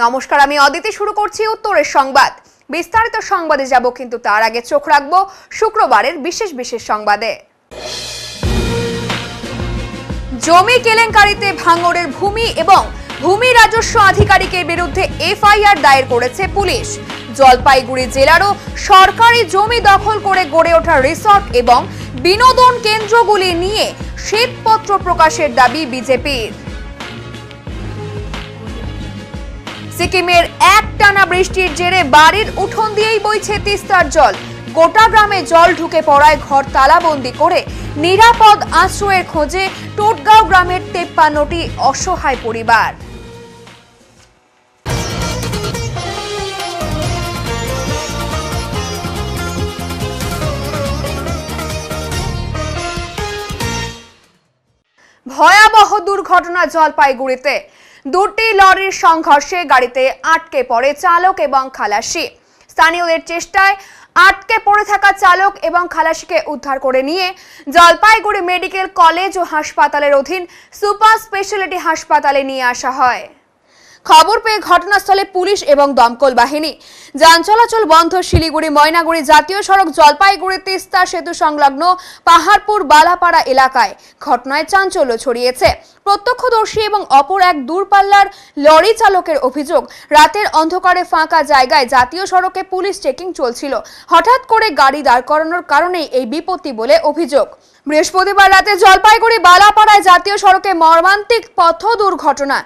নমস্কার, আমি অদিতি। শুরু করছি উত্তরের সংবাদ। বিস্তারিত সংবাদে যাব, কিন্তু তার আগে চোখ রাখবো শুক্রবারের বিশেষ বিশেষ সংবাদে। জমি কেলেঙ্কারিতে ভাঙড়ের ভূমি এবং ভূমি রাজস্ব আধিকারিকের বিরুদ্ধে এফআইআর দায়ের করেছে পুলিশ। জলপাইগুড়ি জেলারও সরকারি জমি দখল করে গড়ে ওঠা রিসর্ট এবং বিনোদন কেন্দ্রগুলি নিয়ে শ্বেতপত্র প্রকাশের দাবি বিজেপির। সিকিমের একটানা বৃষ্টির জেরে বাড়ির উঠোন দিয়েই বইছে তিস্তার জল। গোটা গ্রামে জল ঢুকে পড়ায় ঘর তালাবন্দি করে নিরাপদ আশ্রয়ের খোঁজে টোটগাঁও গ্রামের 53টি অসহায় পরিবার। ভয়াবহ দুর্ঘটনা জলপাইগুড়িতে। দুটি লরির সংঘর্ষে গাড়িতে আটকে পড়ে চালক এবং খালাসি। স্থানীয়দের চেষ্টায় আটকে পড়ে থাকা চালক এবং খালাসিকে উদ্ধার করে নিয়ে জলপাইগুড়ি মেডিকেল কলেজ ও হাসপাতালের অধীন সুপার স্পেশালিটি হাসপাতালে নিয়ে আসা হয়। খবর পেয়ে ঘটনাস্থলে পুলিশ এবং দমকল বাহিনী। যান চলাচল বন্ধ শিলিগুড়ি ময়নাগুড়ি জাতীয় সড়ক জলপাইগুড়ি তিস্তা সেতু সংলগ্ন পাহাড়পুর বালাপাড়া এলাকায়। ঘটনায় চাঞ্চল্য ছড়িয়েছে। প্রত্যক্ষদর্শী এবং অপর এক দূরপাল্লার লরি চালকের অভিযোগ, রাতের অন্ধকারে ফাঁকা জায়গায় জাতীয় সড়কে পুলিশ চেকিং চলছিল। হঠাৎ করে গাড়ি দাঁড় করানোর কারণেই এই বিপত্তি বলে অভিযোগ। বৃহস্পতিবার রাতে জলপাইগুড়ি বালাপাড়ায় জাতীয় সড়কে মর্মান্তিক পথ দুর্ঘটনা।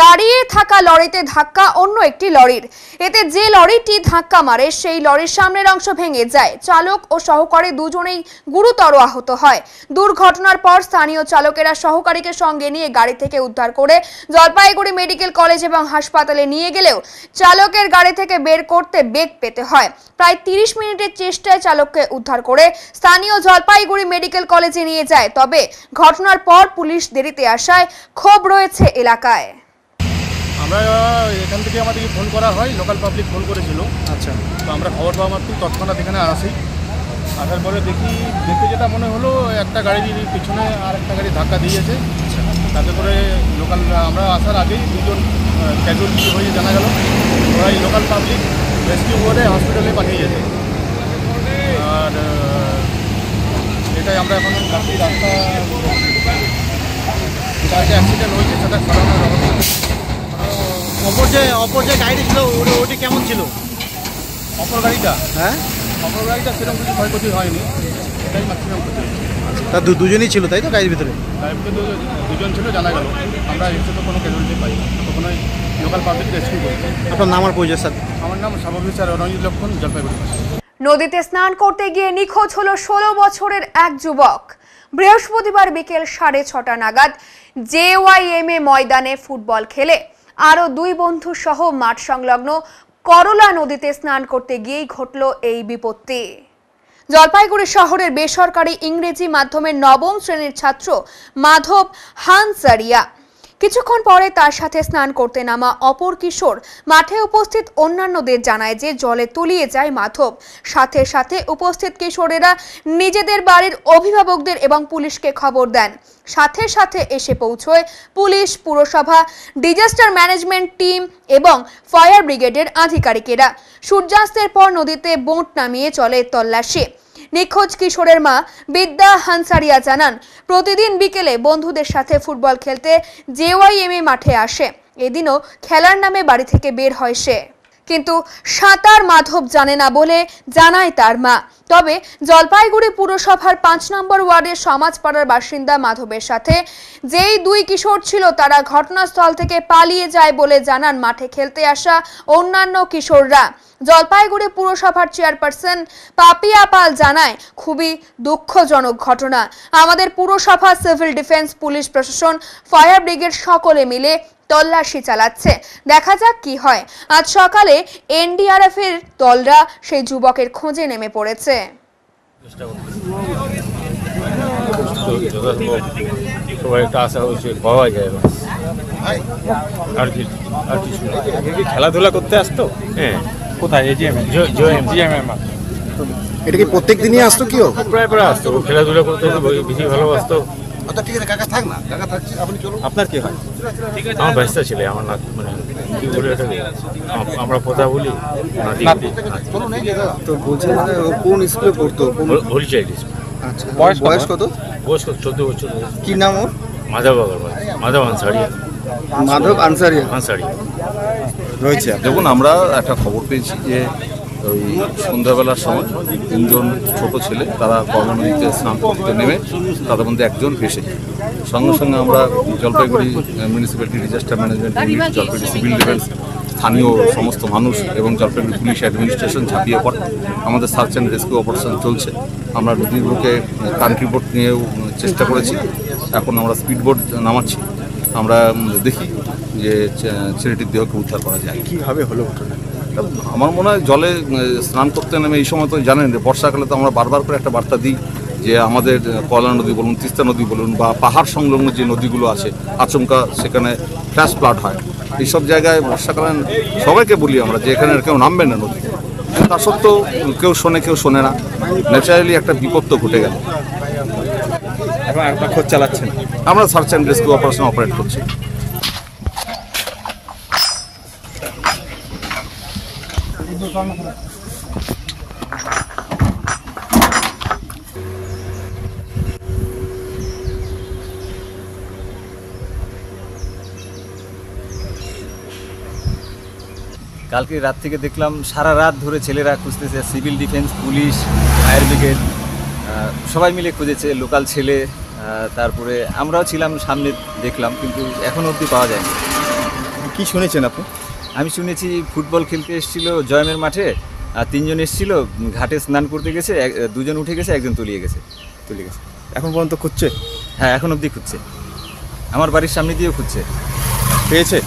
দাঁড়িয়ে থাকা লরিতে ধাক্কা অন্য একটি লরির। এতে যে লরিটি ধাক্কা মারে সেই লরির সামনের অংশ ভেঙে যায়। চালক ও সহকারী দুজনেই গুরুতর আহত হয়। দুর্ঘটনার পর স্থানীয় চালকেরা সহকারীকে সঙ্গে নিয়ে গাড়ি থেকে উদ্ধার করে জলপাইগুড়ি মেডিকেল কলেজ এবং হাসপাতালে নিয়ে গেলেও চালকের গাড়ি থেকে বের করতে বেগ পেতে হয়। প্রায় 30 মিনিটের চেষ্টায় চালককে উদ্ধার করে স্থানীয় জলপাইগুড়ি মেডিকেল কলেজে নিয়ে যায়। তবে ঘটনার পর পুলিশ দেরিতে আসায় ক্ষোভ রয়েছে এলাকায়। আমরা এখান থেকে আমাদেরকে ফোন করা হয়, লোকাল পাবলিক ফোন করেছিল। আচ্ছা, তো আমরা খবর পাওয়া মাত্র তৎক্ষণাৎ এখানে আসি। আসার পরে দেখে যেটা মনে হলো, একটা গাড়ির পিছনে আর একটা গাড়ি ধাক্কা দিয়েছে। তাতে করে আমরা আসার আগেই দুজন ক্যাজুয়ালিটি হয়ে জানা গেল। ওরা এই লোকাল পাবলিক রেস্কিউ করে হসপিটালে পাঠিয়েছে। আর এটাই আমরা এখন রাস্তা অ্যাক্সিডেন্ট হয়েছে সেটা সরানোর অপর যে গাড়ি ছিল ওটি কেমন ছিল? অপর গাড়িটা সেরকম কিছু ক্ষয়ক্ষতি হয়নি, এটাই ম্যাক্সিমাম ক্ষতি। তা দুজনই ছিল তাই তো গাড়ির ভিতরে? গাড়ির ভিতরে দুজন ছিল জানা গেল। আমরা এসে তো কোনো ক্যাজুয়ালিটি পাই, তখনই লোকাল পাবলিক রেস্কিউ করেছে। আপনার নাম আর পরিচয় স্যার? আমার নাম সাব-অফিসার রণজিৎ লক্ষণ, জলপাইগুড়ি। নদীতে স্নান করতে গিয়ে নিখোঁজ হলো 16 বছরের এক যুবক। বৃহস্পতিবার বিকেল 6:30 নাগাদ JYMA ময়দানে ফুটবল খেলে আরো 2 বন্ধু সহ মাঠ সংলগ্ন করলা নদীতে স্নান করতে গিয়েই ঘটল এই বিপত্তি। জলপাইগুড়ি শহরের বেসরকারি ইংরেজি মাধ্যমের 9ম শ্রেণীর ছাত্র মাধব হানসারিয়া। কিছুক্ষণ পরে তার সাথে স্নান করতে নামা অপর কিশোর মাঠে উপস্থিত অন্যান্যদের জানায় যে জলে তলিয়ে যায় মাধব। সাথে সাথে উপস্থিত কিশোরেরা নিজেদের বাড়ির অভিভাবকদের এবং পুলিশকে খবর দেন। সাথে সাথে এসে পৌঁছয় পুলিশ, পুরসভা, ডিজাস্টার ম্যানেজমেন্ট টিম এবং ফায়ার ব্রিগেডের আধিকারিকেরা। সূর্যাস্তের পর নদীতে বোট নামিয়ে চলে তল্লাশি। নিখোঁজ কিশোরের মা বিদ্যা হানসারিয়া জানান, প্রতিদিন বিকেলে বন্ধুদের সাথে ফুটবল খেলতে JYMA মাঠে আসে। এদিনও খেলার নামে বাড়ি থেকে বের হয় সে, কিন্তু সাঁতার মাধব জানে না বলে জানায় তার মা। তবে জলপাইগুড়ি পুরসভার 5 নম্বর ওয়ার্ডের সমাজপাড়ার বাসিন্দা মাধবের সাথে যেই 2 কিশোর ছিল তারা ঘটনাস্থল থেকে পালিয়ে যায় বলে জানান মাঠে খেলতে আসা অন্যান্য কিশোররা। জলপাইগুড়ি পুরসভার চেয়ারপারসন পাপিয়া পাল জানায়, খুবই দুঃখজনক ঘটনা। আমাদের পুরসভা, সিভিল ডিফেন্স, পুলিশ প্রশাসন, ফায়ার ব্রিগেড সকলে মিলে তল্লাশি চালাচ্ছে। দেখা যাক কি হয়। আজ সকালে NDRF এর দলরা সেই যুবকের খোঁজে নেমে পড়েছে। খেলাধুলা করতে আসতো। হ্যাঁ, কোথায়? এটা কি প্রত্যেক দিনই আসতো? কি প্রায় আসতো, খেলাধুলা করতে বেশি ভালোবাসতো। আচ্ছা ঠিক আছে কাকা থাক না, কাকা থাকছে, আপনি চলুন। আপনার কি হয়? আমার ব্যস্ত ছিল আমার না মানে কি বলে ওটাকে আমরা কথা বলি চলুন এই যে দাদা। তো বলছেন ও কোন স্কুলে পড়তো? হরিচাই আচ্ছা, বয়স কত? বয়স 14 বছর কি নাম ওর? মাধব আগরওয়াল মাধব আনসারিয়া মাধব আনসারিয়া আনসারি রয়েছে। দেখুন, আমরা একটা খবর পেয়েছি যে ওই সন্ধ্যাবেলার সময় 3 জন ছোট ছেলে তারা করলা নদীতে স্নান করতে নেমে তাদের মধ্যে একজন ভেসে যায়। সঙ্গে সঙ্গে আমরা Jalpaiguri municipality disaster management unit, Jalpaiguri civil defence, স্থানীয় সমস্ত মানুষ এবং জলপাইগুড়ি পুলিশ অ্যাডমিনিস্ট্রেশন ঝাঁপিয়ে পড়ে। আমাদের সার্চ অ্যান্ড রেস্কিউ অপারেশন চলছে। আমরা নদীর বুকে কান্ট্রি বোট নিয়েও চেষ্টা করেছি, এখন আমরা স্পিড বোট নামাচ্ছি। আমরা দেখি যে ছেলেটির দেহকে উদ্ধার করা যায়। কিভাবে হলো ঘটনা? আমার মনে হয় জলে স্নান করতে নেমে এই সময় তো জানেন যে বর্ষাকালে তো আমরা বারবার করে একটা বার্তা দিই যে আমাদের কয়লা নদী বলুন, তিস্তা নদী বলুন বা পাহাড় সংলগ্ন যে নদীগুলো আছে আচমকা সেখানে ফ্ল্যাশ ফ্লাড হয়। এইসব জায়গায় বর্ষাকালে সবাইকে বলি আমরা যে এখানে কেউ নামবে না নদী, তা সত্ত্বেও কেউ শোনে না। ন্যাচারালি একটা বিপদ তো ঘটে গেল। এখন আপনার খোঁজ চালাচ্ছেন? আমরা search and rescue operation operate করছি। কালকে রাত থেকে দেখলাম সারা রাত ধরে ছেলেরা খুঁজতেছে, civil defence, police, fire brigade সবাই মিলে খুঁজেছে, লোকাল ছেলে, তারপরে আমরাও ছিলাম সামনে দেখলাম, কিন্তু এখনও অবধি পাওয়া যায়নি। কি শুনেছেন আপনি? আমি শুনেছি ফুটবল খেলতে এসেছিল জয়মের মাঠে, আর 3 জন এসেছিল ঘাটে স্নান করতে গেছে, 2 জন উঠে গেছে, 1 জন তলিয়ে গেছে। এখন পর্যন্ত খুঁজছে? হ্যাঁ, এখন অবধি খুঁজছে, আমার বাড়ির সামনে দিয়েও খুঁজছে, পেয়েছে?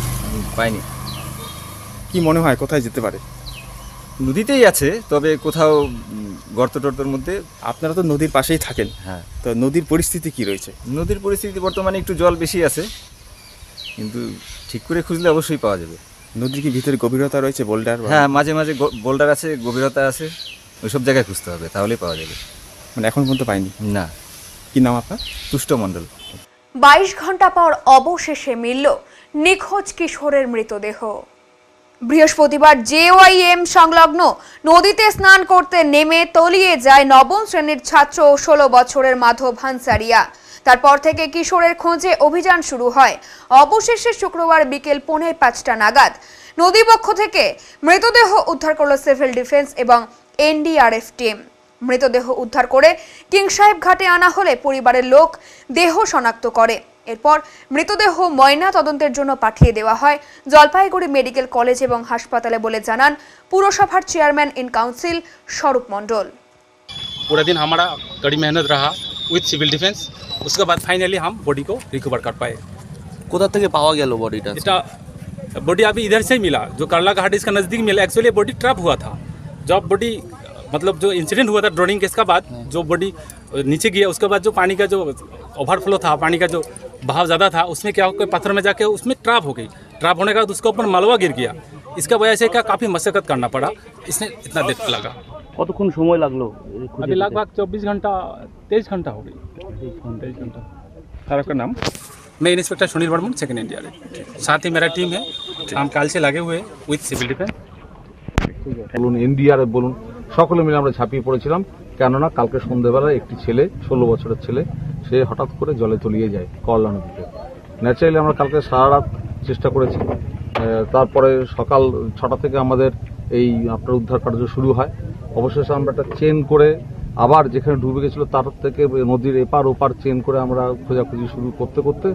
পাইনি। কি মনে হয় কোথায় যেতে পারে? নদীতেই আছে, তবে কোথাও গর্ত টর্তর মধ্যে। আপনারা তো নদীর পাশেই থাকেন, হ্যাঁ, তো নদীর পরিস্থিতি কি রয়েছে? নদীর পরিস্থিতি বর্তমানে একটু জল বেশি আছে, কিন্তু ঠিক করে খুঁজলে অবশ্যই পাওয়া যাবে। নদীর কি ভিতরে গভীরতা রয়েছে, বোল্ডার? হ্যাঁ, মাঝে মাঝে বোল্ডার আছে, গভীরতা আছে, ওইসব জায়গায় খুঁজতে হবে, তাহলেই পাওয়া যাবে। মানে এখন পর্যন্ত পাইনি? না। কি নাম আপনার? তুষ্ট মণ্ডল। 22 ঘন্টা পর অবশেষে মিলল নিখোঁজ কিশোরের মৃতদেহ। বৃহস্পতিবার জেওয়াইএম সংলগ্ন নদীতে স্নান করতে নেমে তলিয়ে যায় 9ম শ্রেণীর ছাত্র ও 16 বছরের মাধব হানসারিয়া। তারপর থেকে কিশোরের খোঁজে অভিযান শুরু হয়। অবশেষে শুক্রবার বিকেল 4:45 নাগাদ নদীপক্ষ থেকে মৃতদেহ উদ্ধার করল সিভিল ডিফেন্স এবং এনডিআরএফ টিম। মৃতদেহ উদ্ধার করে কিং সাহেব ঘাটে আনা হলে পরিবারের লোক দেহ শনাক্ত করে। এরপর মৃতদেহ ময়না তদন্তের জন্য পাঠিয়ে দেওয়া হয় জলপাইগুড়ি মেডিকেল কলেজ এবং হাসপাতালে বলে জানান পুরসভার চেয়ারম্যান इन काउंसिल स्वरूप मंडल। पूरा दिन हमारा कड़ी मेहनत रहा विथ सिविल डिफेंस, उसके बाद फाइनली हम बॉडी को रिकवर कर पाए। কোথা থেকে পাওয়া গেল বডিটা? इसका बॉडी अभी इधर से ही मिला, जो करला घाट इसका नज़दीक मिला। एक्चुअली बॉडी ट्रैप हुआ था, जब बॉडी मतलब जो इंसिडेंट हुआ था ड्रोनिंग केस का बाद जो बॉडी नीचे गया, उसके बाद जो पानी का जो ओवरफ्लो था, पानी का जो बहाव ज़्यादा था, उसमें क्या हुआ पत्थर में जाके उसमें ट्रैप हो गई। ट्रैप होने के बाद उसके ऊपर मलबा गिर गया, इसका वजह से क्या काफ़ी मशक्कत करना पड़ा, इसमें इतना देर लगा। কতক্ষণ সময় লাগলো? अभी लगभग 24 घंटा 23 घंटा हो गई। 23 घंटा। सर आपका नाम? मैं inspector Sunil Varman, second India. साथ ही मेरा टीम है, हम काल से लगे हुए विथ सिविल डिफेंस বলুন, এনডিআরএফ বলুন, সকলে মিলে আমরা ঝাঁপিয়ে পড়েছিলাম। কেননা কালকে সন্ধ্যেবেলায় একটি ছেলে, 16 বছরের ছেলে, সে হঠাৎ করে জলে তলিয়ে যায় করলা নদীতে। ন্যাচারালি আমরা কালকে সারা রাত চেষ্টা করেছি। তারপরে সকাল 6টা থেকে আমাদের এই আপনার উদ্ধার কার্য শুরু হয়। অবশেষে আমরা একটা চেন করে আবার যেখানে ডুবে গেছিলো তার থেকে নদীর এপার ওপার চেন করে আমরা খোঁজাখুঁজি শুরু করতে করতে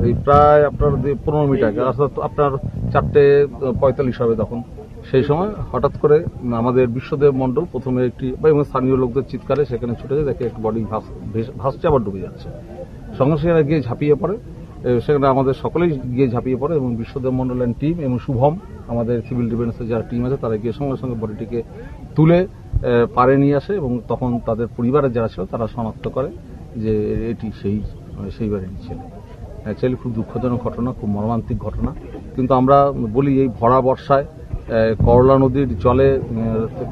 এই প্রায় আপনার 15 মিনিট আগে, অর্থাৎ আপনার 4:45 হবে তখন। সেই সময় হঠাৎ করে আমাদের বিশ্বদেব মণ্ডল প্রথমে একটি এবং স্থানীয় লোকদের চিৎকারে সেখানে ছুটে যায়, দেখে একটি বডি ভাসছে, আবার ডুবে যাচ্ছে। সঙ্গে সঙ্গে গিয়ে ঝাঁপিয়ে পড়ে, সেখানে আমাদের সকলেই গিয়ে ঝাঁপিয়ে পড়ে এবং বিশ্বদেব মণ্ডল অ্যান্ড টিম এবং শুভম আমাদের সিভিল ডিফেন্সের যারা টিম আছে তারা গিয়ে সঙ্গে সঙ্গে বডিটিকে তুলে পাড়ে নিয়ে আসে এবং তখন তাদের পরিবারের যারা ছিল তারা শনাক্ত করে যে এটি সেই বাড়ির ছেলে। অ্যাকচুয়ালি খুব দুঃখজনক ঘটনা, খুব মর্মান্তিক ঘটনা। কিন্তু আমরা বলি এই ভরা বর্ষায় করলা নদীর জলে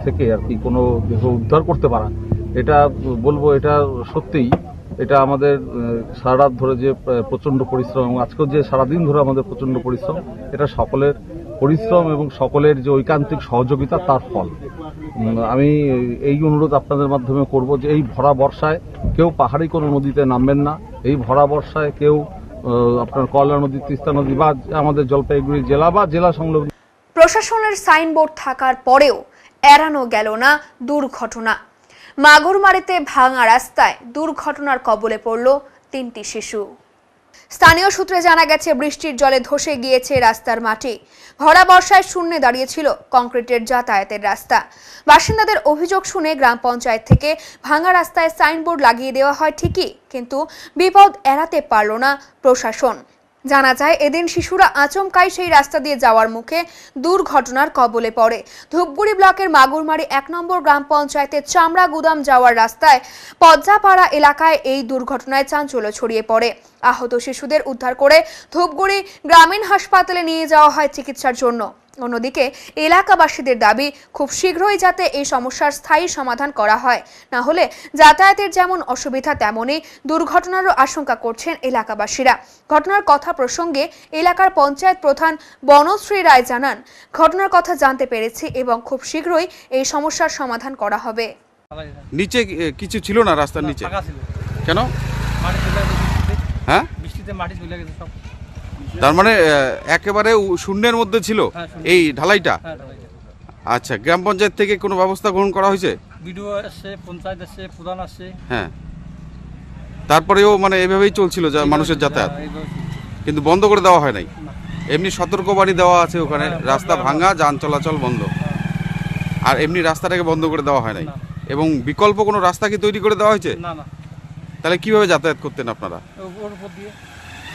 থেকে আর কি কোনো দেহ উদ্ধার করতে পারা, এটা বলবো এটা সত্যিই এটা আমাদের সারা রাত ধরে যে প্রচন্ড পরিশ্রম এবং আজকেও যে সারাদিন ধরে আমাদের প্রচন্ড পরিশ্রম, এটা সকলের পরিশ্রম এবং সকলের যে ঐকান্তিক সহযোগিতা তার ফল। আমি এই অনুরোধ আপনাদের মাধ্যমে করব যে এই ভরা বর্ষায় কেউ পাহাড়ি কোনো নদীতে নামবেন না। এই ভরা বর্ষায় কেউ আপনার কয়লা নদী, তিস্তা নদী বা আমাদের জলপাইগুড়ি জেলা বা জেলা সংলগ্ন। প্রশাসনের সাইনবোর্ড থাকার পরেও এড়ানো গেল না দুর্ঘটনা। মাগুরমারিতে ভাঙা রাস্তায় দুর্ঘটনার কবলে পড়ল 3টি শিশু। স্থানীয় সূত্রে জানা গেছে, বৃষ্টির জলে ধসে গিয়েছে রাস্তার মাটি। ভরা বর্ষায় শূন্যে দাঁড়িয়েছিল কংক্রিটের যাতায়াতের রাস্তা। বাসিন্দাদের অভিযোগ শুনে গ্রাম পঞ্চায়েত থেকে ভাঙা রাস্তায় সাইনবোর্ড লাগিয়ে দেওয়া হয় ঠিকই, কিন্তু বিপদ এড়াতে পারল না প্রশাসন। জানা যায়, এদিন শিশুরা আচমকাই সেই রাস্তা দিয়ে যাওয়ার মুখে দুর্ঘটনার কবলে পড়ে। ধূপগুড়ি ব্লকের মাগুরমারি 1 নম্বর গ্রাম পঞ্চায়েতের চামড়া গুদাম যাওয়ার রাস্তায় পদ্মাপাড়া এলাকায় এই দুর্ঘটনায় চাঞ্চল্য ছড়িয়ে পড়ে। আহত শিশুদের উদ্ধার করে ধূপগুড়ি গ্রামীণ হাসপাতালে নিয়ে যাওয়া হয় চিকিৎসার জন্য। অন্যদিকে এলাকাবাসীদের দাবি, খুব শীঘ্রই যাতে এই সমস্যার স্থায়ী সমাধান করা হয়, না হলে যাতায়াতের যেমন অসুবিধা তেমনই দুর্ঘটনারও আশঙ্কা করছেন এলাকাবাসীরা। ঘটনার কথা প্রসঙ্গে এলাকার পঞ্চায়েত প্রধান বনশ্রী রায় জানান, ঘটনার কথা জানতে পেরেছি এবং খুব শীঘ্রই এই সমস্যার সমাধান করা হবে। নিচে কিছু ছিল না, রাস্তার নিচে কেন? হ্যাঁ, বৃষ্টিতে মাটি চলে গেছে সব। তার মানে একেবারে শূন্যের মধ্যে ছিল এই ঢালাইটা। আচ্ছা, গ্রাম পঞ্চায়েত থেকে কোনো ব্যবস্থা গ্রহণ করা হয়েছে? বিডিও আসছে, পঞ্চায়েত আসছে, প্রধান আসছে। হ্যাঁ, তারপরেও মানে এভাবেই চলছিল মানুষের যাতায়াত, কিন্তু বন্ধ করে দেওয়া হয় নাই। এমনি সতর্কবাণী দেওয়া আছে ওখানে, রাস্তা ভাঙা, যান চলাচল বন্ধ, আর এমনি রাস্তাটাকে বন্ধ করে দেওয়া হয় নাই। এবং বিকল্প কোনো রাস্তা কি তৈরি করে দেওয়া হয়েছে? তাহলে কিভাবে যাতায়াত করতেন আপনারা?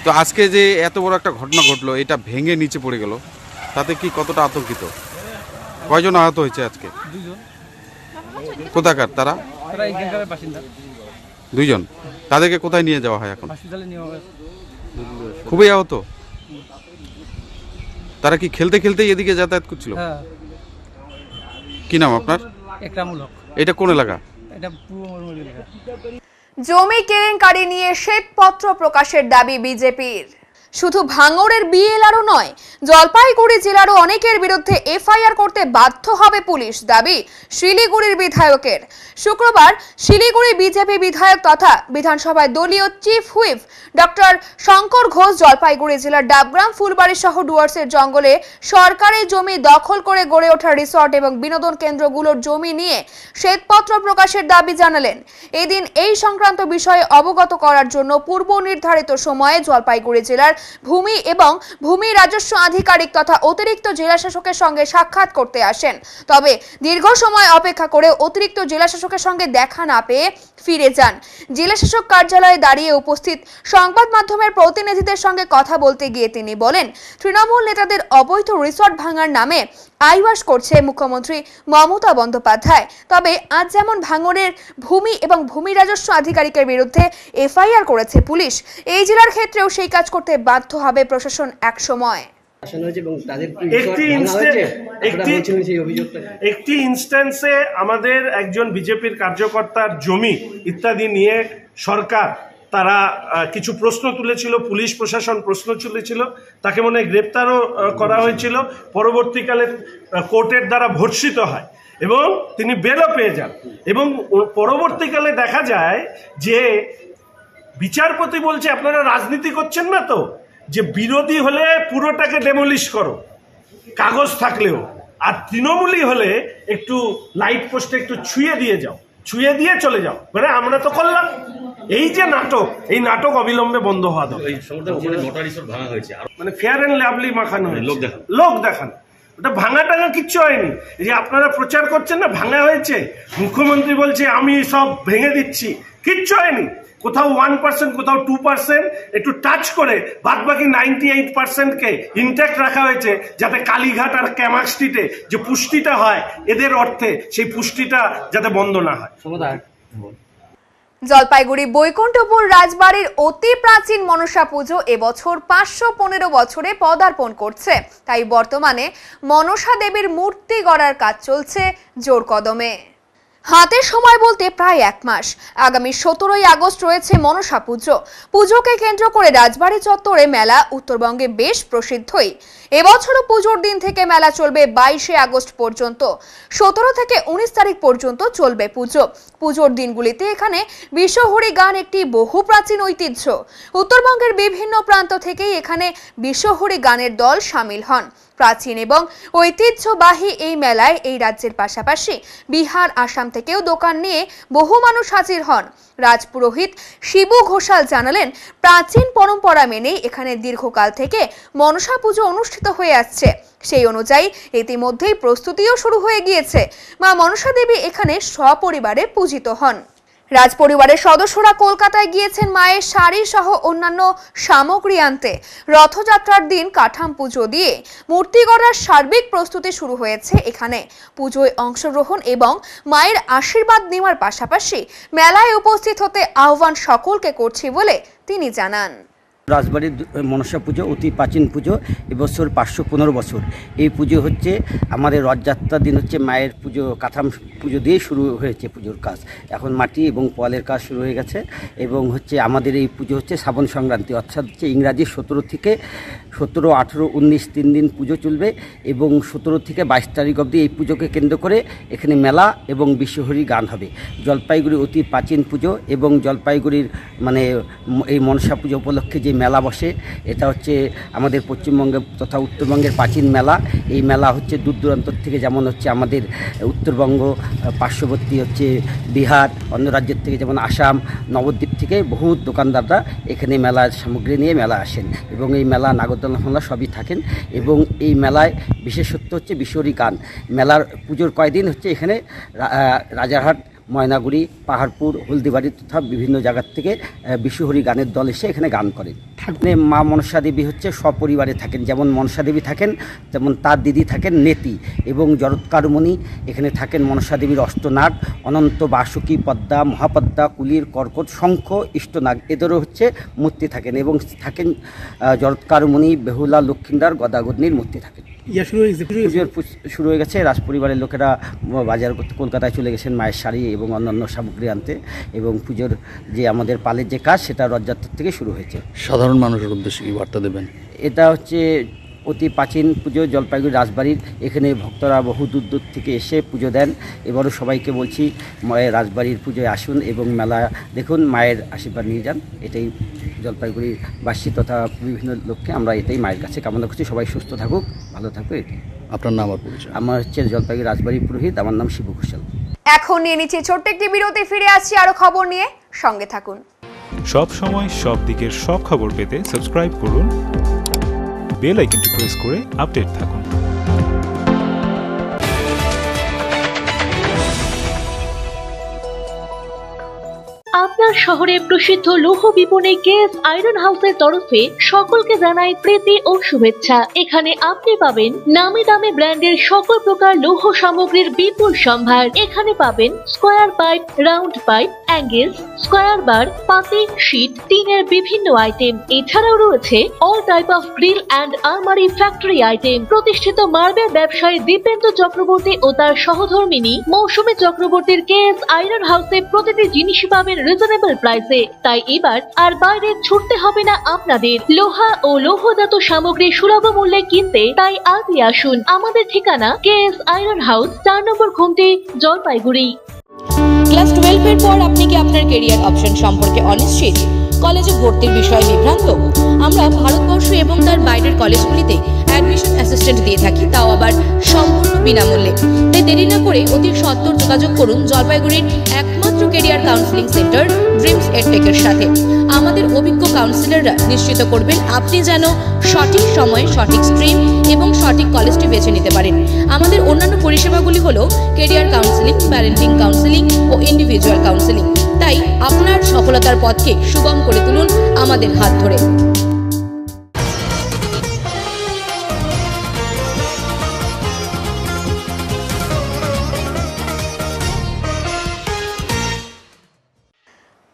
তো আজকে যে এত বড় একটা ঘটনা ঘটলো, এটা ভেঙে নিচে পড়ে গেল, তাতে কি কতটা আতঙ্কিত? কয়জন আহত হয়েছে আজকে? 2 জন। কোথাকার তারা? এখানকার বাসিন্দা। 2 জন। তাদেরকে কোথায় নিয়ে যাওয়া হয় এখন? হসপিটালে নিয়ে যাওয়া হয়। খুবই আহত। তারা কি খেলতে খেলতেই এদিকে যাতায়াত করছিল? হ্যাঁ। কি নাম আপনার? একরামুল হক। এটা কোন এলাকা? এটা পূর্ব মরুমুড়ি এলাকা। জমি কেলেঙ্কারি নিয়ে শ্বেতপত্র প্রকাশের দাবি বিজেপির। শুধু ভাঙড়ের বিএলআরও নয়, জলপাইগুড়ি জেলারও অনেকের বিরুদ্ধে এফআইআর করতে বাধ্য হবে পুলিশ, দাবি শিলিগুড়ির বিধায়কের। শুক্রবার শিলিগুড়ি বিজেপি বিধায়ক তথা বিধানসভায় দলীয় chief whip doctor Shankar Ghosh Jalpaiguri জেলার ডাবগ্রাম, ফুলবাড়ি সহ ডুয়ার্সের জঙ্গলে সরকারি জমি দখল করে গড়ে ওঠা রিসর্ট এবং বিনোদন কেন্দ্রগুলোর জমি নিয়ে শ্বেতপত্র প্রকাশের দাবি জানালেন। এদিন এই সংক্রান্ত বিষয়ে অবগত করার জন্য পূর্ব নির্ধারিত সময়ে জলপাইগুড়ি জেলার ভূমি এবং ভূমি রাজস্ব আধিকারিক তথা অতিরিক্ত জেলাশাসকের সঙ্গে সাক্ষাৎ করতে আসেন। তবে দীর্ঘ সময় অপেক্ষা করে অতিরিক্ত জেলাশাসকের সঙ্গে দেখা না পেয়ে ফিরে যান। জেলাশাসক কার্যালয়ে দাঁড়িয়ে উপস্থিত সংবাদ মাধ্যমের প্রতিনিধিদের সঙ্গে কথা বলতে গিয়ে তিনি বলেন, তৃণমূল নেতাদের অবৈধ রিসর্ট ভাঙার নামে আইওয়াশ করছে মুখ্যমন্ত্রী মমতা বন্দ্যোপাধ্যায়। তবে আজ যেমন ভাঙড়ের ভূমি এবং ভূমি রাজস্ব আধিকারিকের বিরুদ্ধে এফআইআর করেছে পুলিশ, এই জেলার ক্ষেত্রেও সেই কাজ করতে বাধ্য হবে প্রশাসন এক সময়। একটি ইনস্ট্যান্সে আমাদের একজন বিজেপির কার্যকর্তার জমি ইত্যাদি নিয়ে সরকার তারা কিছু প্রশ্ন তুলেছিল, পুলিশ প্রশাসন প্রশ্ন তুলেছিল, তাকে মনে হয় গ্রেপ্তারও করা হয়েছিল। পরবর্তীকালে কোর্টের দ্বারা ভর্ৎসিত হয় এবং তিনি বেলও পেয়ে যান। এবং পরবর্তীকালে দেখা যায় যে বিচারপতি বলছে, আপনারা রাজনীতি করছেন না তো, যে বিরোধী হলে পুরোটাকে ডেমোলিশ করো কাগজ থাকলেও, আর তৃণমূলী হলে একটু লাইট পোস্টে একটু ছুঁয়ে দিয়ে যাও, ছুঁয়ে দিয়ে চলে যাও, মানে আমরা তো করলাম। এই যে নাটক, এই নাটক অবিলম্বে বন্ধ হওয়া দরকার। মানে ফেয়ার অ্যান্ড লাভলি মাখানো হয়েছে, লোক দেখানো। ওটা ভাঙা টাঙা কিচ্ছু হয়নি। এই যে আপনারা প্রচার করছেন না ভাঙা হয়েছে, মুখ্যমন্ত্রী বলছে আমি সব ভেঙে দিচ্ছি, কিচ্ছু হয়নি। কোথাও 1%, কোথাও 2% একটু টাচ করে বাদ বাকি 98%কে ইনট্যাক্ট রাখা হয়েছে, যাতে কালীঘাট আর ক্যামাক স্ট্রিটে যে পুষ্টিটা হয় এদের অর্থে, সেই পুষ্টিটা যাতে বন্ধ না হয়। জলপাইগুড়ি বৈকুণ্ঠপুর রাজবাড়ির অতি প্রাচীন মনসা পুজো এবছর 515 বছরে পদার্পণ করছে। তাই বর্তমানে মনসা দেবীর মূর্তি গড়ার কাজ চলছে জোর কদমে। হাতে সময় বলতে প্রায় 1 মাস। আগামী 17ই আগস্ট রয়েছে মনসা পুজো। পুজোকে কেন্দ্র করে রাজবাড়ী চত্বরে মেলা উত্তরবঙ্গে বেশ প্রসিদ্ধই। এবছরও পুজোর দিন থেকে মেলা চলবে 22শে আগস্ট পর্যন্ত। 17 থেকে 19 তারিখ পর্যন্ত চলবে পুজো। পুজোর দিনগুলিতে এখানে বিশ্বহরি গান একটি বহু প্রাচীন ঐতিহ্য। উত্তরবঙ্গের বিভিন্ন প্রান্ত থেকেই এখানে বিশ্বহরি গানের দল সামিল হন। প্রাচীন এবং ঐতিহ্যবাহী এই মেলায় এই রাজ্যের পাশাপাশি বিহার, আসাম থেকেও দোকান নিয়ে বহু মানুষ হাজির হন। রাজপুরোহিত শিবু ঘোষাল জানালেন, প্রাচীন পরম্পরা মেনেই এখানে দীর্ঘকাল থেকে মনসা পুজো অনুষ্ঠিত হয়ে আসছে। সেই অনুযায়ী ইতিমধ্যেই প্রস্তুতিও শুরু হয়ে গিয়েছে। মা মনসা দেবী এখানে সপরিবারে পূজিত হন। রাজপরিবারের সদস্যরা কলকাতায় গিয়েছেন মায়ের শাড়ি সহ অন্যান্য সামগ্রী আনতে। রথযাত্রার দিন কাঠাম পুজো দিয়ে মূর্তি গড়ার সার্বিক প্রস্তুতি শুরু হয়েছে এখানে। পুজোয় অংশগ্রহণ এবং মায়ের আশীর্বাদ নেওয়ার পাশাপাশি মেলায় উপস্থিত হতে আহ্বান সকলকে করছি বলে তিনি জানান। রাজবাড়ির মনসা পুজো অতি প্রাচীন পুজো, এবছর 515 বছর। এই পুজো হচ্ছে আমাদের রথযাত্রার দিন হচ্ছে মায়ের পুজো, কাঠাম পুজো দিয়ে শুরু হয়েছে পুজোর কাজ। এখন মাটি এবং পোয়ালের কাজ শুরু হয়ে গেছে এবং হচ্ছে আমাদের এই পুজো হচ্ছে শ্রাবণ সংক্রান্তি, অর্থাৎ হচ্ছে ইংরাজি 17 থেকে 17, 18, 19 3 দিন পুজো চলবে এবং 17 থেকে 22 তারিখ অবধি এই পুজোকে কেন্দ্র করে এখানে মেলা এবং বিশ্বহরি গান হবে। জলপাইগুড়ি অতি প্রাচীন পুজো এবং জলপাইগুড়ির মানে এই মনসা পুজো উপলক্ষে যে মেলা বসে, এটা হচ্ছে আমাদের পশ্চিমবঙ্গে তথা উত্তরবঙ্গের প্রাচীন মেলা। এই মেলা হচ্ছে দূর দূরান্ত থেকে, যেমন হচ্ছে আমাদের উত্তরবঙ্গ, পার্শ্ববর্তী হচ্ছে বিহার, অন্য রাজ্যের থেকে যেমন আসাম, নবদ্বীপ থেকে বহু দোকানদাররা এখানে মেলার সামগ্রী নিয়ে মেলা আসেন এবং এই মেলা নাগরদোলনা ফোলনা সবই থাকেন। এবং এই মেলায় বিশেষত্ব হচ্ছে বিশ্বহরি গান। মেলার পুজোর কয়দিন হচ্ছে এখানে রাজারহাট, ময়নাগুড়ি, পাহাড়পুর, হলদিবাড়ি তথা বিভিন্ন জায়গার থেকে বিশ্বহরি গানের দল এসে এখানে গান করেন। মা মনসা দেবী হচ্ছে সপরিবারে থাকেন, যেমন মনসা দেবী থাকেন তেমন তার দিদি থাকেন নেতি এবং জরৎকারমণি এখানে থাকেন। মনসা দেবীর অষ্টনাগ, অনন্ত, বাসুকী, পদ্মা, মহাপদ্মা, কুলির, কর্কট, শঙ্খ, ইষ্টনাগ এদেরও হচ্ছে মূর্তি থাকেন এবং থাকেন জরৎকারমণি, বেহুলা, লক্ষ্মীন্দার, গদাগদনির মূর্তি থাকেন। শুরু হয়ে গেছে। রাজপরিবারের লোকেরা বাজার করতে কলকাতায় চলে গেছেন মায়ের শাড়ি এবং অন্যান্য সামগ্রী আনতে এবং পুজোর যে আমাদের পালের যে কাজ সেটা রথযাত্রার থেকে শুরু হয়েছে। সাধারণ মানুষের উদ্দেশ্যে কি বার্তা দেবেন? এটা হচ্ছে অতি প্রাচীন পুজো, জলপাইগুড়ি রাজবাড়ির। এখানে ভক্তরা বহু দূর দূর থেকে এসে পুজো দেন। এবারও সবাইকে বলছি মায়ের রাজবাড়ির পুজোয় আসুন এবং মেলা দেখুন, মায়ের আশীর্বাদ নিয়ে যান। এটাই জলপাইগুড়ির বাসী তথা বিভিন্ন লোককে আমরা এটাই মায়ের কাছে কামনা করছি। সবাই সুস্থ থাকুক, ভালো থাকুক। এটাই। আপনার নাম আর পরিচয়? আমার হচ্ছে জলপাইগুড়ি রাজবাড়ির পুরোহিত, আমার নাম শিবু ঘোষাল। এখন নিয়ে নিচ্ছি ছোট্ট একটি বিরতি, ফিরে আসছি আরো খবর নিয়ে, সঙ্গে থাকুন। সব সময় সব দিকের সব খবর পেতে সাবস্ক্রাইব করুন, বেল আইকনটি প্রেস করে আপডেট থাকুন। আপনার শহরে প্রসিদ্ধ লৌহ বিপণী কেএস আয়রন হাউসের তরফে সকলকে জানাই প্রীতি ও শুভেচ্ছা। এখানে আপনি পাবেন নামি দামি ব্র্যান্ডের সকল প্রকার লৌহ সামগ্রীর বিপুল সম্ভার। এখানে পাবেন square pipe, round pipe, angles, square bar, পাতি, শীট, টিনের বিভিন্ন আইটেম। এছাড়াও রয়েছে all type of grill and আলমারি ফ্যাক্টরি আইটেম। প্রতিষ্ঠিত মার্বেল ব্যবসায়ী দীপেন্দ্র চক্রবর্তী ও তার সহধর্মিনী মৌসুমী চক্রবর্তীর কেএস আয়রন হাউসে প্রতিটি জিনিসই পাবেন রিজনেবল প্রাইসে। তাই এবার আর বাইরে ছুটতে হবে না আপনাদের। লোহা ও লৌহজাত সামগ্রী সুলভ মূল্যে কিনতে তাই আজই আসুন। আমাদের ঠিকানা কেএস আয়রন হাউস, 4 নম্বর ঘুমটি, জলপাইগুড়ি। ক্লাস 12 এর পর আপনি কি আপনার ক্যারিয়ার অপশন সম্পর্কে অনিশ্চিত? কলেজে ভর্তির বিষয়ে বিভ্রান্ত? আমরা ভারতবর্ষ এবং তার বাইরের কলেজগুলিতে অ্যাডমিশন অ্যাসিস্ট্যান্ট দিয়ে থাকি, তাও আবার সম্পূর্ণ বিনামূল্যে। তাই দেরি না করে অতি সত্বর যোগাযোগ করুন জলপাইগুড়ির একমাত্র ক্যারিয়ার কাউন্সিলিং সেন্টার ড্রিমস এডটেকের সাথে। আমাদের অভিজ্ঞ কাউন্সিলররা নিশ্চিত করবেন আপনি যেন সঠিক সময়ে সঠিক স্ট্রিম এবং সঠিক কলেজটি বেছে নিতে পারেন। আমাদের অন্যান্য পরিষেবাগুলি হলো ক্যারিয়ার কাউন্সিলিং, প্যারেন্টিং কাউন্সিলিং ও ইন্ডিভিজুয়াল কাউন্সিলিং। তাই আপনার সফলতার পথকে সুগম করে তুলুন আমাদের হাত ধরে।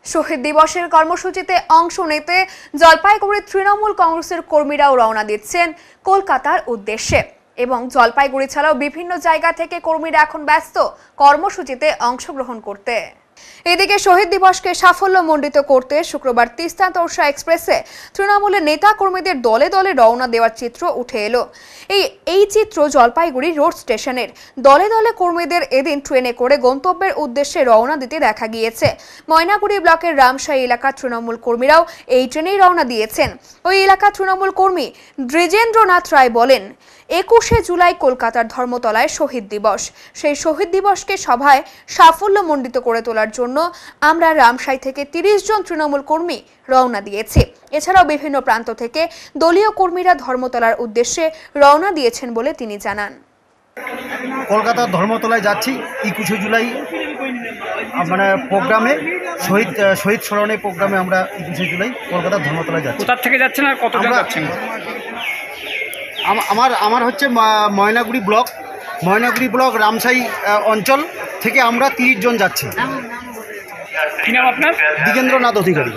শহীদ দিবসের কর্মসূচিতে অংশ নিতে জলপাইগুড়ির তৃণমূল কংগ্রেসের কর্মীরাও রওনা দিচ্ছেন কলকাতার উদ্দেশ্যে। এবং জলপাইগুড়ি ছাড়াও বিভিন্ন জায়গা থেকে কর্মীরা এখন ব্যস্ত কর্মসূচিতে অংশগ্রহণ করতে। এদিকে শহীদ দিবসকে সাফল্যমণ্ডিত করতে শুক্রবার তিস্তা তোরসা এক্সপ্রেসে তৃণমূলের নেতা কর্মীদের দলে দলে রওনা দেওয়ার চিত্র উঠে এলো। এই চিত্র জলপাইগুড়ি রোড স্টেশনের। দলে দলে কর্মীদের এদিন ট্রেনে করে গন্তব্যের উদ্দেশ্যে রওনা দিতে দেখা গিয়েছে। ময়নাগুড়ি ব্লকের রামশাহী এলাকার তৃণমূল কর্মীরাও এই ট্রেনেই রওনা দিয়েছেন। ওই এলাকার তৃণমূল কর্মী দ্বিজেন্দ্রনাথ রায় বলেন, 21শে জুলাই কলকাতার ধর্মতলায় শহীদ দিবস। সেই শহীদ দিবসকে সভায় সাফল্যমণ্ডিত করে তোলার জন্য আমরা রামশাহী থেকে 30 জন তৃণমূল কর্মী রওনা দিয়েছি। এছাড়াও বিভিন্ন প্রান্ত থেকে দলীয় কর্মীরা ধর্মতলার উদ্দেশ্যে রওনা দিয়েছেন বলে তিনি জানান। কলকাতার ধর্মতলায় যাচ্ছি 21শে জুলাই মানে প্রোগ্রামে শহীদ স্মরণে প্রোগ্রামে আমরা 21শে জুলাই কলকাতার ধর্মতলায় যাচ্ছি। কোথা থেকে যাচ্ছেন আর কতজন যাচ্ছেন? আমার হচ্ছে ময়নাগুড়ি ব্লক রামশাহী অঞ্চল থেকে আমরা 30 জন যাচ্ছি। কি নাম আপনার? দ্বিজেন্দ্রনাথ অধিকারী।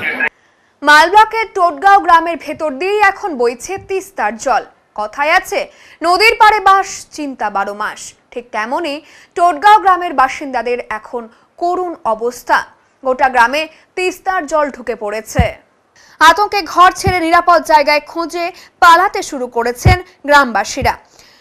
মালব্লকের টোটগাঁও গ্রামের ভেতর দিয়েই এখন বইছে তিস্তার জল। কথায় আছে, নদীর পাড়ে বাস চিন্তা 12 মাস। ঠিক তেমনই টোটগাঁও গ্রামের বাসিন্দাদের এখন করুণ অবস্থা। গোটা গ্রামে তিস্তার জল ঢুকে পড়েছে। আতঙ্কে ঘর ছেড়ে নিরাপদ জায়গায় খুঁজে পালাতে শুরু করেছেন গ্রামবাসীরা।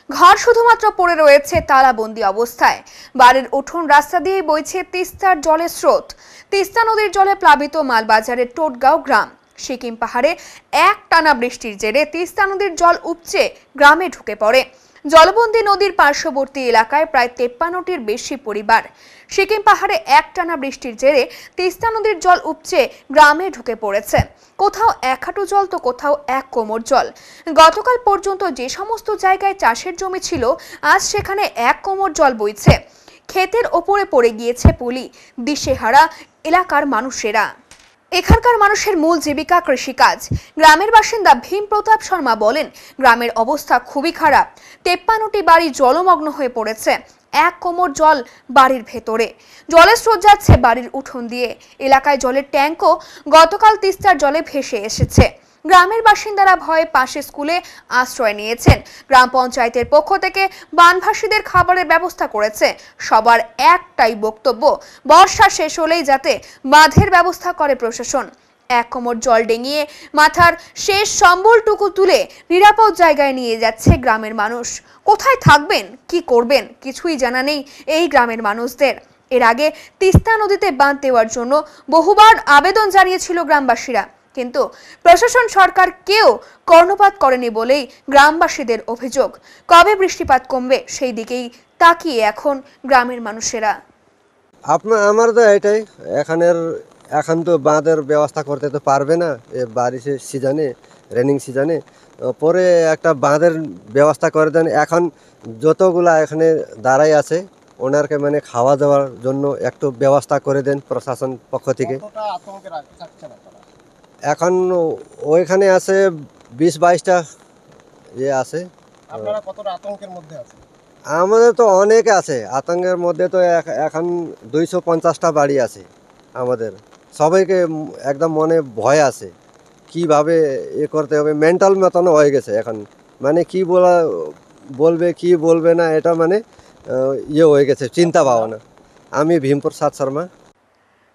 ঘর শুধুমাত্র পড়ে রয়েছে তালাবন্দি অবস্থায়। বাড়ির উঠোন রাস্তা দিয়ে বইছে তিস্তার জলের স্রোত। তিস্তা নদীর জলে প্লাবিত মালবাজারের টোটগাঁও গ্রাম। সিকিম পাহাড়ে একটানা বৃষ্টির জেরে তিস্তা নদীর জল উপচে গ্রামে ঢুকে পড়ে। জলবন্দী নদীর পার্শ্ববর্তী এলাকায় প্রায় 53টির বেশি পরিবার। সিকিম পাহাড়ে একটানা বৃষ্টির জেরে তিস্তা নদীর জল উপচে গ্রামে ঢুকে পড়েছে। কোথাও 1 হাঁটু জল তো কোথাও 1 কোমর জল। গতকাল পর্যন্ত যে সমস্ত জায়গায় চাষের জমি ছিল, আজ সেখানে 1 কোমর জল বইছে। ক্ষেতের ওপরে পড়ে গিয়েছে পলি। দিশেহারা এলাকার মানুষেরা। এখানকার মানুষের মূল জীবিকা কৃষিকাজ। গ্রামের বাসিন্দা ভীম প্রতাপ শর্মা বলেন, গ্রামের অবস্থা খুবই খারাপ। 53টি বাড়ি জলমগ্ন হয়ে পড়েছে। 1 কোমর জল বাড়ির ভেতরে। জলের স্রোত যাচ্ছে বাড়ির উঠোন দিয়ে। এলাকায় জলের ট্যাঙ্কও গতকাল তিস্তার জলে ভেসে এসেছে। গ্রামের বাসিন্দারা ভয়ে পাশে স্কুলে আশ্রয় নিয়েছেন। গ্রাম পঞ্চায়েতের পক্ষ থেকে বানভাসীদের খাবারের ব্যবস্থা করেছে। সবার একটাই বক্তব্য, বর্ষা শেষ হলেই যাতে বাঁধের ব্যবস্থা করে প্রশাসন। 1 কোমর জল ডেঙিয়ে মাথার শেষ সম্বলটুকু তুলে নিরাপদ জায়গায় নিয়ে যাচ্ছে গ্রামের মানুষ। কোথায় থাকবেন, কি করবেন, কিছুই জানা নেই এই গ্রামের মানুষদের। এর আগে তিস্তা নদীতে বাঁধ দেওয়ার জন্য বহুবার আবেদন জানিয়েছিল গ্রামবাসীরা, কিন্তু প্রশাসন সরকার কেউ কর্ণপাত করেনি বলেই গ্রামবাসীদের অভিযোগ। কবে বৃষ্টিপাত কমবে সেই দিকেই তাকিয়ে এখন গ্রামের মানুষেরা। আমার তো এটাই, এখন তো বাঁধের ব্যবস্থা করতে তো পারবে না বারিশের সিজনে, রেনিং সিজনে। পরে একটা বাঁধের ব্যবস্থা করে দেন। এখন যতগুলা এখানে দাঁড়াই আছে ওনারকে মানে খাওয়া দাওয়ার জন্য একটু ব্যবস্থা করে দেন প্রশাসন পক্ষ থেকে। এখন ওইখানে আছে 20-22টা আছে। আপনারা কতটা আতঙ্কের মধ্যে আছেন? আমাদের তো অনেক আছে আতঙ্কের মধ্যে। তো এখন 250টা বাড়ি আছে আমাদের। সবাইকে একদম মনে ভয় আছে, কিভাবে করতে হবে, মেন্টাল মতন হয়ে গেছে এখন। মানে কি বলবে কি বলবে না, এটা মানে হয়ে গেছে চিন্তা ভাবনা। আমি ভীমপ্রসাদ শর্মা।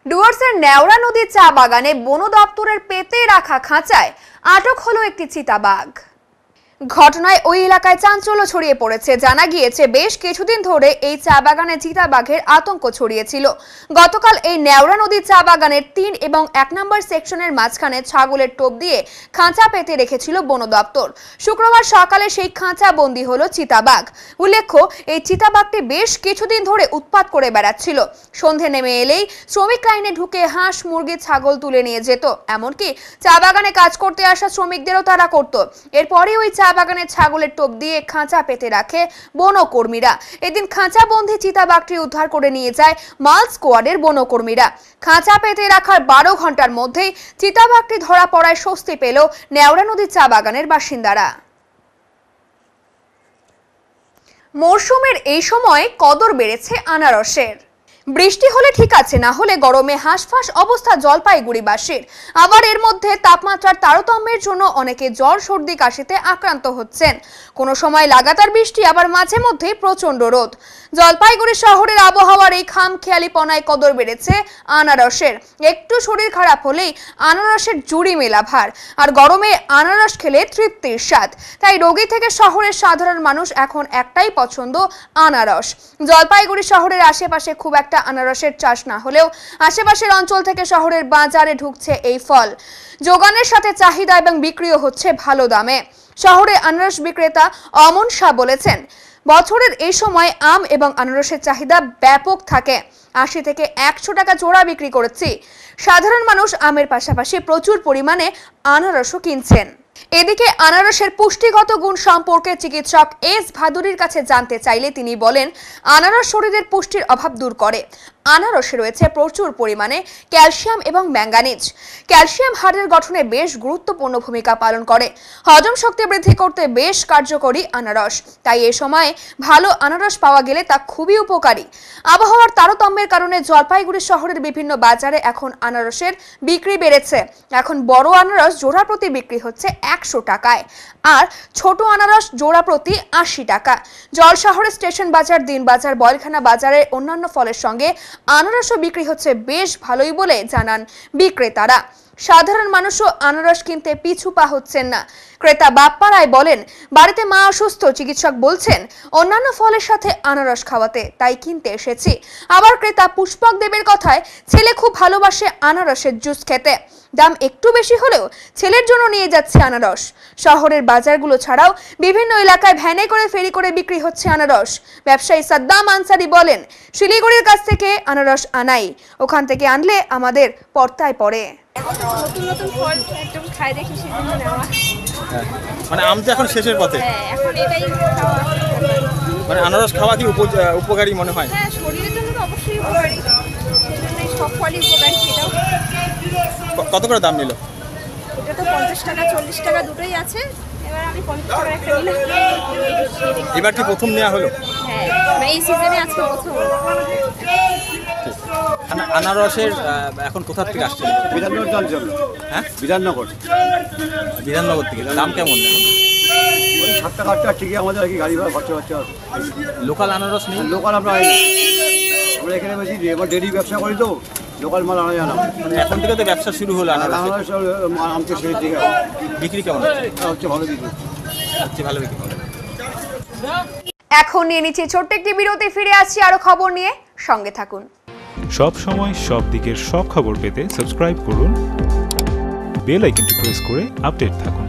ডুয়ার্সের নেওড়া নদীর চা বাগানে বন দপ্তরের পেতে রাখা খাঁচায় আটক হলো একটি চিতাবাঘ। ঘটনায় ওই এলাকায় চাঞ্চল্য ছড়িয়ে পড়েছে। জানা গিয়েছে বেশ কিছুদিন ধরে এই চা বাগানে চিতাবাঘের আতঙ্ক ছড়িয়েছিল। গতকাল এই নেওড়া নদীর চা বাগানের 3 এবং 1 নম্বর সেকশনের মাঝখানে ছাগলের টোপ দিয়ে খাঁচা পেতে রেখেছিল বন দপ্তর। শুক্রবার সকালে সেই খাঁচা বন্দী হলো চিতাবাঘ। উল্লেখ্য, এই চিতাবাঘটি বেশ কিছুদিন ধরে উৎপাত করে বেড়াচ্ছিল। সন্ধে নেমে এলেই শ্রমিক লাইনে ঢুকে হাঁস, মুরগি, ছাগল তুলে নিয়ে যেত। এমনকি চা বাগানে কাজ করতে আসা শ্রমিকদেরও তারা করত। এরপরে ওই চা বাগানের ছাগলের টোপ দিয়ে খাঁচা পেতে রাখে বনকর্মীরা। এদিন খাঁচা বন্দী চিতাবাঘটি উদ্ধার করে নিয়ে যায় মাল স্কোয়াডের বনকর্মীরা। খাঁচা পেতে রাখার 12 ঘন্টার মধ্যেই চিতাবাঘটি ধরা পড়ায় স্বস্তি পেল নেওড়া নদীর চা বাগানের বাসিন্দারা। মরশুমের এই সময় কদর বেড়েছে আনারসের। বৃষ্টি হলে ঠিক আছে, না হলে গরমে হাঁসফাঁস অবস্থা জলপাইগুড়িবাসীর। আবার এর মধ্যে তাপমাত্রার তারতম্যের জন্য অনেকে জ্বর সর্দি কাশিতে আক্রান্ত হচ্ছেন। কোনো সময় লাগাতার বৃষ্টি, আবার মাঝে মধ্যে প্রচন্ড রোদ। জলপাইগুড়ি শহরের আবহাওয়ার এই খামখেয়ালিপনায় কদর বেড়েছে আনারসের। একটু শরীর খারাপ হলেই আনারসের জুড়ি মেলা ভার, আর গরমে আনারস খেলে তৃপ্তির স্বাদ। তাই রোগী থেকে শহরের সাধারণ মানুষ এখন একটাই পছন্দ, আনারস। জলপাইগুড়ি শহরের আশেপাশে খুব একটা আনারসের চাষ না হলেও আশেপাশের অঞ্চল থেকে শহরের বাজারে ঢুকছে এই ফল। যোগানের সাথে চাহিদা এবং বিক্রিও হচ্ছে ভালো দামে। শহরে আনারস বিক্রেতা অমন শাহ বলেছেন, বছরের এই সময় আম এবং আনারসের চাহিদা ব্যাপক থাকে। 80 থেকে 100 টাকা জোড়া বিক্রি করেছি। সাধারণ মানুষ আমের পাশাপাশি প্রচুর পরিমাণে আনারসও কিনছেন। এদিকে আনারসের পুষ্টিগত গুণ সম্পর্কে চিকিৎসক এস ভাদুরীর কাছে জানতে চাইলে তিনি বলেন, আনারস শরীরের পুষ্টির অভাব দূর করে। আনারসে রয়েছে প্রচুর পরিমাণে ক্যালসিয়াম এবং ম্যাঙ্গানিজ। ক্যালসিয়াম হাড়ের গঠনে বেশ গুরুত্বপূর্ণ ভূমিকা পালন করে। হজম শক্তি বৃদ্ধি করতে বেশ কার্যকরী আনারস। তাই এই সময় ভালো আনারস পাওয়া গেলে তা খুবই উপকারী। আবহাওয়ার তারতম্যের কারণে জলপাইগুড়ি শহরের বিভিন্ন বাজারে এখন আনারসের বিক্রি বেড়েছে। এখন বড় আনারস জোড়া প্রতি বিক্রি হচ্ছে 100 টাকায়, আর ছোট আনারস জোড়া প্রতি 80 টাকা। জলশহরের স্টেশন বাজার, দিন বাজার, বয়লখানা বাজারের অন্যান্য ফলের সঙ্গে আনারসও বিক্রি হচ্ছে বেশ ভালোই বলে জানান বিক্রেতারা। সাধারণ মানুষও আনারস কিনতে পিছু পা হচ্ছেন না। ক্রেতা বাপ্পা রায় বলেন, বাড়িতে মা অসুস্থ, চিকিৎসক বলছেন অন্যান্য ফলের সাথে আনারস খাওয়াতে, তাই কিনতে এসেছি। আবার ক্রেতা পুষ্পক দেবের কথায়, ছেলে খুব ভালোবাসে আনারসের জুস খেতে। দাম একটু বেশি হলেও ছেলের জন্য নিয়ে যাচ্ছে আনারস। শহরের বাজারগুলো ছাড়াও বিভিন্ন এলাকায় ভ্যানে করে ফেরি করে বিক্রি হচ্ছে আনারস। ব্যবসায়ী সাদ্দাম আনসারি বলেন, শিলিগুড়ির কাছ থেকে আনারস আনাই, ওখান থেকে আনলে আমাদের পর্তায় পড়ে। নতুন নতুন ফল একদম খাই দেখি সেজন্য নেওয়া। মানে আম তো এখন শেষের পথে। হ্যাঁ, এখন এটাই খাওয়া। মানে আনারস খাওয়া কি উপকারী মনে হয়? হ্যাঁ, শরীরের জন্য তো অবশ্যই উপকারী। সেজন্যই সব ফলই উপকারী। এটাও কত করে দাম নিল? এটা তো 50 টাকা 40 টাকা দুটোই আছে। এবার আমি 50 টাকা একটা নিলাম। এবার কি প্রথম নেওয়া হলো? হ্যাঁ, এই সিজনে আজকে প্রথম। আনারসের এখন কোথা থেকে আসছে? বিধাননগর অঞ্চল। হ্যাঁ, বিধাননগর থেকে। দাম কেমন? 7 টাকা 8 টাকা ঠিকই আমাদের আর কি, গাড়ি ভাড়া খরচা হচ্ছে। লোকাল আনারস নেই? লোকাল আমরা এখানে বেশি এবার ডেরি ব্যবসা করি তো, লোকাল মাল আনা যায় না। এখন থেকে তো ব্যবসা শুরু হলো আনারস। আমকে শেষ দিকে বিক্রি কেমন হচ্ছে? ভালো বিক্রি হচ্ছে, ভালো বিক্রি। এখন নিয়ে নিচ্ছি ছোট্ট একটি বিরতি, ফিরে আসছি আরো খবর নিয়ে, সঙ্গে থাকুন। সব সময় সব দিকের সব খবর পেতে সাবস্ক্রাইব করুন, বেল আইকনটি প্রেস করে আপডেট থাকুন।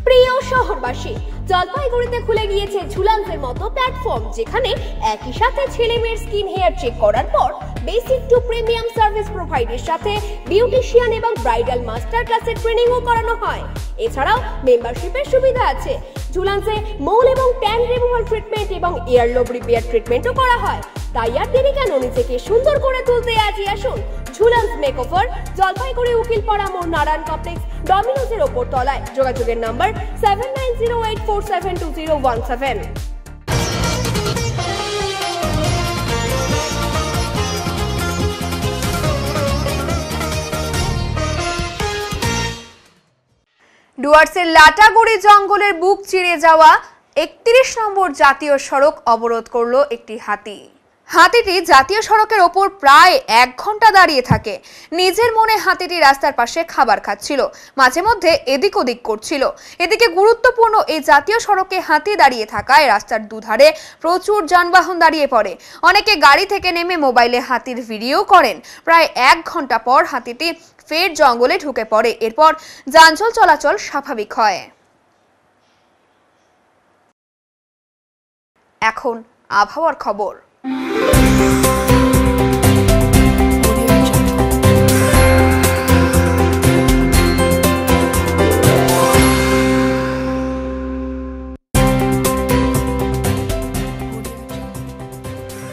প্রিয় শহরবাসী, জলপাইগুড়িতে খুলে গিয়েছে ঝুলান্সের মতো প্ল্যাটফর্ম, যেখানে একই সাথে ছেলে মেয়ের স্কিন হেয়ার চেক করার পর বেসিক টু প্রিমিয়াম সার্ভিস প্রোভাইডের সাথে বিউটিশিয়ান এবং ব্রাইডাল মাস্টার ক্লাসের ট্রেনিংও করানো হয়। এছাড়াও মেম্বারশিপের সুবিধা আছে। ঝুলান্সে মৌল এবং ট্যান রিমুভাল ট্রিটমেন্ট এবং ইয়ারলোব রিপেয়ার ট্রিটমেন্টও করা হয়। তাই আর দেরি কেন, নিজেকে সুন্দর করে তুলতে আজই আসুন ঝুলান্স মেকওভার, জলপাইগুড়ি উকিলপাড়া মোড়, নারায়ণ কমপ্লেক্স, ডমিনোজের ওপর তলায়। যোগাযোগের নাম্বার 7908472017। ডুয়ার্সের লাটাগুড়ি জঙ্গলের বুক চিরে যাওয়া 31 নম্বর জাতীয় সড়ক অবরোধ করলো একটি হাতি। হাতিটি জাতীয় সড়কের ওপর প্রায় 1 ঘন্টা দাঁড়িয়ে থাকে। নিজের মনে হাতিটি রাস্তার পাশে খাবার খাচ্ছিল, মাঝে মধ্যে এদিক ওদিক করছিল। এদিকে গুরুত্বপূর্ণ এই জাতীয় সড়কে হাতি দাঁড়িয়ে থাকায় রাস্তার দুধারে প্রচুর যানবাহন দাঁড়িয়ে পড়ে। অনেকে গাড়ি থেকে নেমে মোবাইলে হাতির ভিডিও করেন। প্রায় 1 ঘন্টা পর হাতিটি ফের জঙ্গলে ঢুকে পড়ে। এরপর যানজট চলাচল স্বাভাবিক হয়। এখন আবহাওয়ার খবর।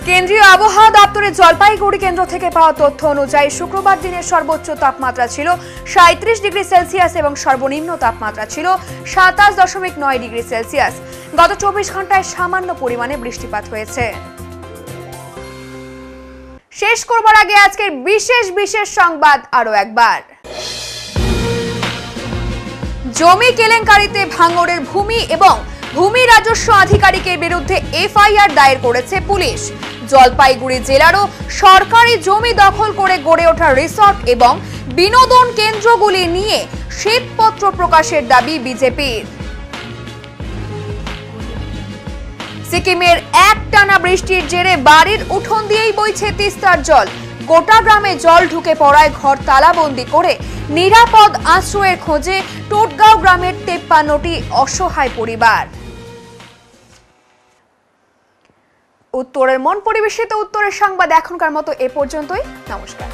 কেন্দ্রীয় আবহাওয়া দপ্তরের দপ্তরের জলপাইগুড়ি কেন্দ্র থেকে পাওয়া তথ্য অনুযায়ী শুক্রবার দিনের সর্বোচ্চ তাপমাত্রা ছিল 37 ডিগ্রি সেলসিয়াস এবং সর্বনিম্ন তাপমাত্রা ছিল 27.9 ডিগ্রি সেলসিয়াস। গত 24 ঘন্টায় সামান্য পরিমাণে বৃষ্টিপাত হয়েছে। শেষ করবার আগে আজকের বিশেষ সংবাদ আরো একবার। জমি কেলেঙ্কারিতে ভাঙড়ের ভূমি এবং ভূমি রাজস্ব আধিকারিকের বিরুদ্ধে এফআইআর দায়ের করেছে পুলিশ। জলপাইগুড়ি জেলারও সরকারি জমি দখল করে গড়ে ওঠা রিসর্ট এবং বিনোদন কেন্দ্রগুলি নিয়ে শ্বেতপত্র প্রকাশের দাবি বিজেপির। সিকিমের একটানা বৃষ্টির জেরে বাড়ির উঠোন দিয়েই বইছে তিস্তার জল। গোটা গ্রামে জল ঢুকে পড়ায় ঘর তালাবন্দি করে নিরাপদ আশ্রয়ের খোঁজে টোটগাঁও গ্রামের 53টি অসহায় পরিবার। উত্তরের মন পরিবেশিত উত্তরের সংবাদ এখনকার মতো এ পর্যন্তই। নমস্কার।